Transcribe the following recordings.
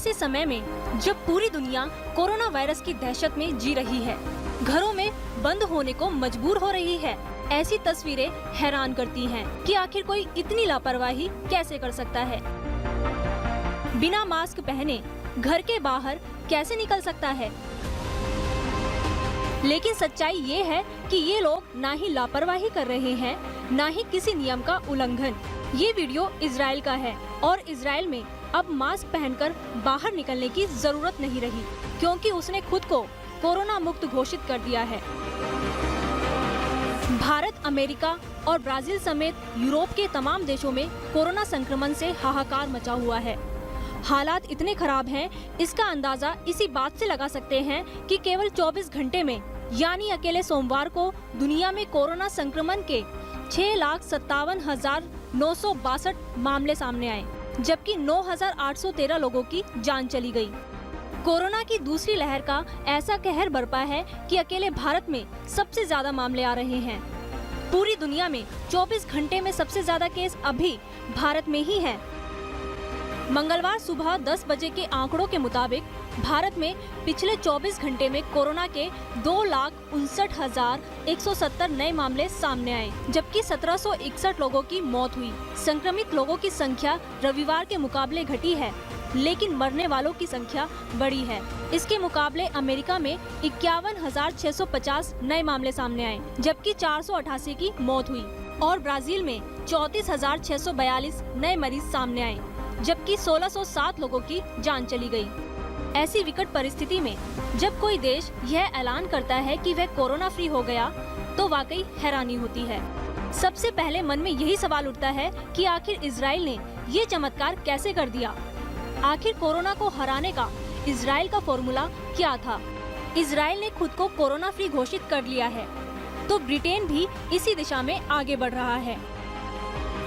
ऐसे समय में जब पूरी दुनिया कोरोना वायरस की दहशत में जी रही है, घरों में बंद होने को मजबूर हो रही है, ऐसी तस्वीरें हैरान करती हैं कि आखिर कोई इतनी लापरवाही कैसे कर सकता है। बिना मास्क पहने घर के बाहर कैसे निकल सकता है? लेकिन सच्चाई ये है कि ये लोग ना ही लापरवाही कर रहे हैं, ना ही किसी नियम का उल्लंघन। ये वीडियो इजराइल का है और इजराइल में अब मास्क पहनकर बाहर निकलने की जरूरत नहीं रही, क्योंकि उसने खुद को कोरोना मुक्त घोषित कर दिया है। भारत, अमेरिका और ब्राजील समेत यूरोप के तमाम देशों में कोरोना संक्रमण से हाहाकार मचा हुआ है। हालात इतने खराब हैं, इसका अंदाजा इसी बात से लगा सकते हैं कि केवल 24 घंटे में यानी अकेले सोमवार को दुनिया में कोरोना संक्रमण के 6,57,962 मामले सामने आए, जबकि 9,813 लोगों की जान चली गई। कोरोना की दूसरी लहर का ऐसा कहर बरपा है कि अकेले भारत में सबसे ज्यादा मामले आ रहे हैं। पूरी दुनिया में 24 घंटे में सबसे ज्यादा केस अभी भारत में ही हैं। मंगलवार सुबह 10 बजे के आंकड़ों के मुताबिक भारत में पिछले 24 घंटे में कोरोना के 2,59,170 नए मामले सामने आए, जबकि 1761 लोगों की मौत हुई। संक्रमित लोगों की संख्या रविवार के मुकाबले घटी है, लेकिन मरने वालों की संख्या बढ़ी है। इसके मुकाबले अमेरिका में 51,650 नए मामले सामने आए, जबकि 488 की मौत हुई और ब्राजील में 34,642 नए मरीज सामने आए, जबकि 1,607 लोगों की जान चली गई। ऐसी विकट परिस्थिति में जब कोई देश यह ऐलान करता है कि वह कोरोना फ्री हो गया, तो वाकई हैरानी होती है। सबसे पहले मन में यही सवाल उठता है कि आखिर इजराइल ने ये चमत्कार कैसे कर दिया? आखिर कोरोना को हराने का इजराइल का फॉर्मूला क्या था? इजराइल ने खुद को कोरोना फ्री घोषित कर लिया है, तो ब्रिटेन भी इसी दिशा में आगे बढ़ रहा है।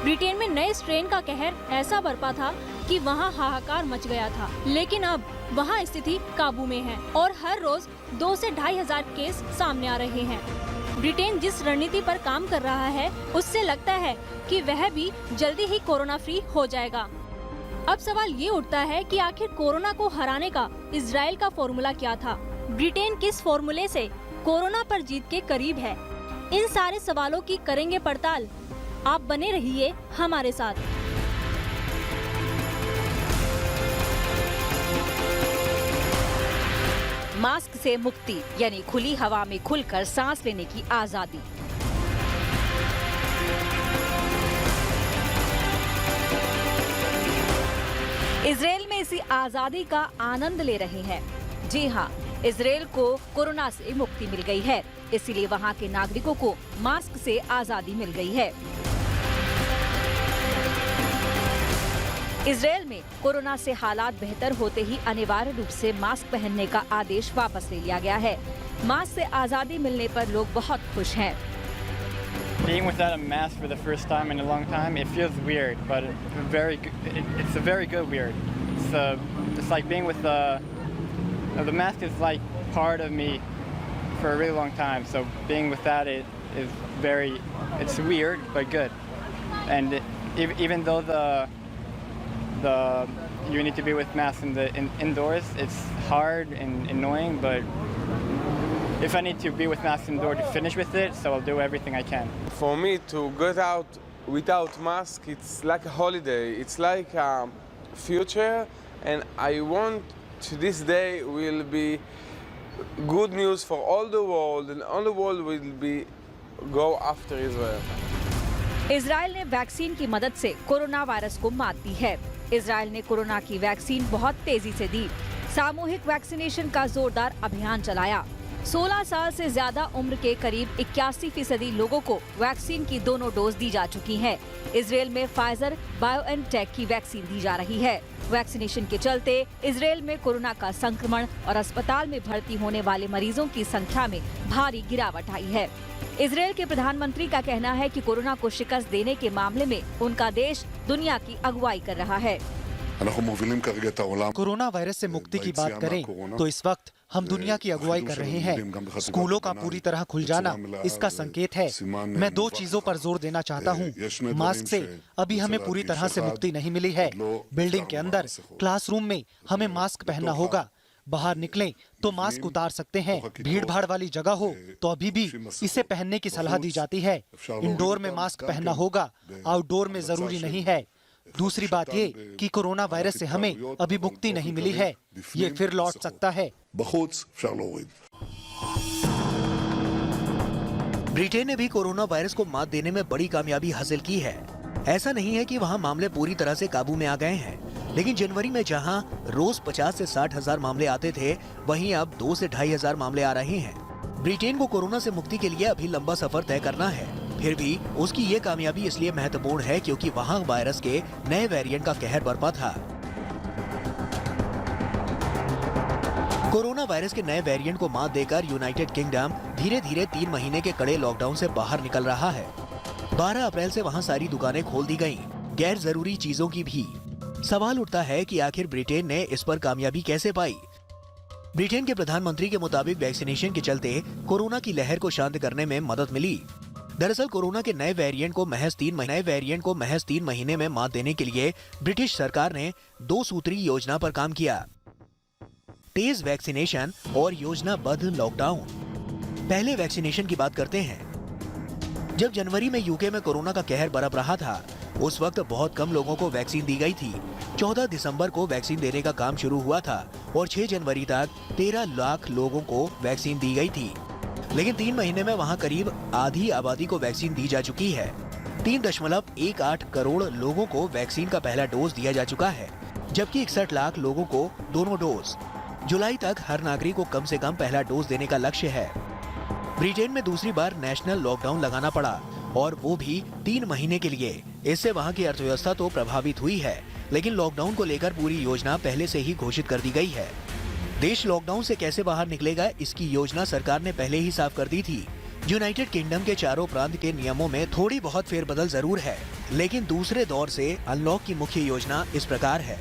ब्रिटेन में नए स्ट्रेन का कहर ऐसा बरपा था कि वहां हाहाकार मच गया था, लेकिन अब वहां स्थिति काबू में है और हर रोज 2 से 2,500 केस सामने आ रहे हैं। ब्रिटेन जिस रणनीति पर काम कर रहा है, उससे लगता है कि वह भी जल्दी ही कोरोना फ्री हो जाएगा। अब सवाल ये उठता है कि आखिर कोरोना को हराने का इजराइल का फॉर्मूला क्या था? ब्रिटेन किस फॉर्मूले से कोरोना पर जीत के करीब है? इन सारे सवालों की करेंगे पड़ताल। आप बने रहिए हमारे साथ। मास्क से मुक्ति यानी खुली हवा में खुलकर सांस लेने की आजादी। इजराइल में इसी आजादी का आनंद ले रहे हैं। जी हाँ, इजराइल को कोरोना से मुक्ति मिल गई है, इसीलिए वहाँ के नागरिकों को मास्क से आजादी मिल गई है। इजराइल में कोरोना से हालात बेहतर होते ही अनिवार्य रूप से मास्क पहनने का आदेश वापस ले लिया गया है। मास्क से आजादी मिलने पर लोग बहुत खुश हैं। Being without a mask for the first time in a long time, it feels weird, but it's a very good weird. It's like being with the mask is like part of me for a really long time. So being without it is it's weird but good. And even though you need to be with masks indoors, it's hard and annoying, but if I need to be with masks indoors to finish with it, so I'll do everything I can. For me to get out without mask, it's like a holiday. It's like a future, and I want this day will be good news for all the world, and all the world will be go after Israel. Israel ने vaccine की मदद से corona virus को मात दी है। Israel ने corona की vaccine बहुत तेजी से दी। सामूहिक वैक्सीनेशन का जोरदार अभियान चलाया। 16 साल से ज्यादा उम्र के करीब 81% लोगों को वैक्सीन की दोनों डोज दी जा चुकी हैं। इजराइल में फाइजर बायोएनटेक की वैक्सीन दी जा रही है। वैक्सीनेशन के चलते इजराइल में कोरोना का संक्रमण और अस्पताल में भर्ती होने वाले मरीजों की संख्या में भारी गिरावट आई है। इजराइल के प्रधानमंत्री का कहना है कि कोरोना को शिकस्त देने के मामले में उनका देश दुनिया की अगुवाई कर रहा है। אנחנו מובילים כרגע את העולם. कोरोना वायरस से मुक्ति की बात करें तो इस वक्त हम दुनिया की अगुवाई कर रहे हैं। स्कूलों का पूरी तरह खुल जाना इसका संकेत है। मैं दो चीजों पर जोर देना चाहता हूँ। मास्क से अभी हमें पूरी तरह से मुक्ति नहीं मिली है। बिल्डिंग के अंदर क्लासरूम में हमें मास्क पहनना होगा। बाहर निकलें तो मास्क उतार सकते हैं। भीड़ भाड़ वाली जगह हो तो अभी भी इसे पहनने की सलाह दी जाती है। इंडोर में मास्क पहनना होगा, आउटडोर में जरूरी नहीं है। दूसरी बात ये कि कोरोना वायरस से हमें अभी मुक्ति नहीं मिली है, ये फिर लौट सकता है। בחוץ אפשר להוריד. ब्रिटेन ने भी कोरोना वायरस को मात देने में बड़ी कामयाबी हासिल की है। ऐसा नहीं है कि वहां मामले पूरी तरह से काबू में आ गए हैं, लेकिन जनवरी में जहां रोज 50 से 60 हजार मामले आते थे, वहीं अब 2 से 2.5 हजार मामले आ रहे हैं। ब्रिटेन को कोरोना से मुक्ति के लिए अभी लंबा सफर तय करना है। फिर भी उसकी ये कामयाबी इसलिए महत्वपूर्ण है क्योंकि वहां वायरस के नए वेरिएंट का कहर बरपा था। कोरोना वायरस के नए वेरिएंट को मात देकर यूनाइटेड किंगडम धीरे धीरे 3 महीने के कड़े लॉकडाउन से बाहर निकल रहा है। 12 अप्रैल से वहां सारी दुकानें खोल दी गईं, गैर जरूरी चीजों की भी। सवाल उठता है कि आखिर ब्रिटेन ने इस पर कामयाबी कैसे पाई। ब्रिटेन के प्रधानमंत्री के मुताबिक वैक्सीनेशन के चलते कोरोना की लहर को शांत करने में मदद मिली। दरअसल कोरोना के नए वेरिएंट को महज 3 महीने में मात देने के लिए ब्रिटिश सरकार ने 2 सूत्री योजना पर काम किया। तेज वैक्सीनेशन और योजनाबद्ध लॉकडाउन। पहले वैक्सीनेशन की बात करते हैं। जब जनवरी में यूके में कोरोना का कहर बरप रहा था, उस वक्त बहुत कम लोगों को वैक्सीन दी गई थी। 14 दिसंबर को वैक्सीन देने का काम शुरू हुआ था और 6 जनवरी तक 13 लाख लोगों को वैक्सीन दी गई थी। लेकिन 3 महीने में वहां करीब आधी आबादी को वैक्सीन दी जा चुकी है। 3.18 करोड़ लोगों को वैक्सीन का पहला डोज दिया जा चुका है, जबकि 61 लाख लोगों को दोनों डोज। जुलाई तक हर नागरिक को कम से कम पहला डोज देने का लक्ष्य है। ब्रिटेन में दूसरी बार नेशनल लॉकडाउन लगाना पड़ा और वो भी 3 महीने के लिए। इससे वहां की अर्थव्यवस्था तो प्रभावित हुई है, लेकिन लॉकडाउन को लेकर पूरी योजना पहले से ही घोषित कर दी गई है। देश लॉकडाउन से कैसे बाहर निकलेगा, इसकी योजना सरकार ने पहले ही साफ कर दी थी। यूनाइटेड किंगडम के चारों प्रांत के नियमों में थोड़ी बहुत फेरबदल जरूर है, लेकिन दूसरे दौर से अनलॉक की मुख्य योजना इस प्रकार है।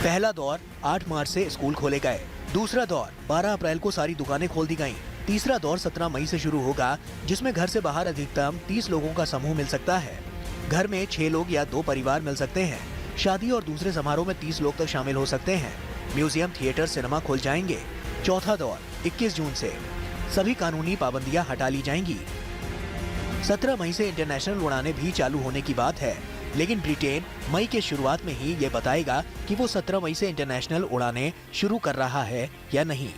पहला दौर 8 मार्च से स्कूल खोले गए। दूसरा दौर 12 अप्रैल को सारी दुकानें खोल दी गईं। तीसरा दौर 17 मई से शुरू होगा, जिसमें घर से बाहर अधिकतम 30 लोगों का समूह मिल सकता है। घर में 6 लोग या 2 परिवार मिल सकते हैं। शादी और दूसरे समारोह में 30 लोग तक शामिल हो सकते हैं। म्यूजियम, थिएटर, सिनेमा खुल जाएंगे। चौथा दौर 21 जून से। सभी कानूनी पाबंदियां हटा ली जाएंगी। 17 मई से इंटरनेशनल उड़ानें भी चालू होने की बात है, लेकिन ब्रिटेन मई के शुरुआत में ही ये बताएगा कि वो 17 मई से इंटरनेशनल उड़ानें शुरू कर रहा है या नहीं।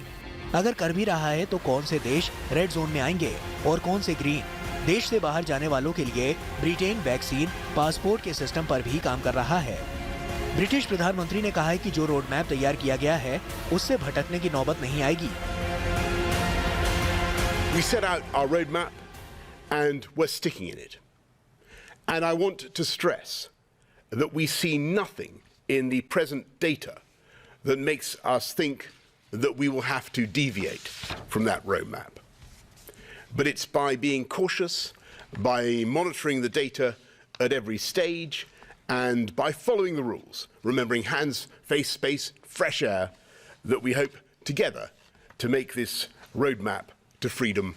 अगर कर भी रहा है तो कौन से देश रेड जोन में आएंगे और कौन से ग्रीन। देश से बाहर जाने वालों के लिए ब्रिटेन वैक्सीन पासपोर्ट के सिस्टम पर भी काम कर रहा है। ब्रिटिश प्रधानमंत्री ने कहा है कि जो रोड मैप तैयार किया गया है, उससे भटकने की नौबत नहीं आएगी। We set out our roadmap and we're sticking in it. And I want to stress that we see nothing in the present data that makes us think that we will have to deviate from that roadmap. But it's by being cautious, by monitoring the data at every stage, and by following the rules, remembering hands, face, space, fresh air, that we hope together to make this roadmap to freedom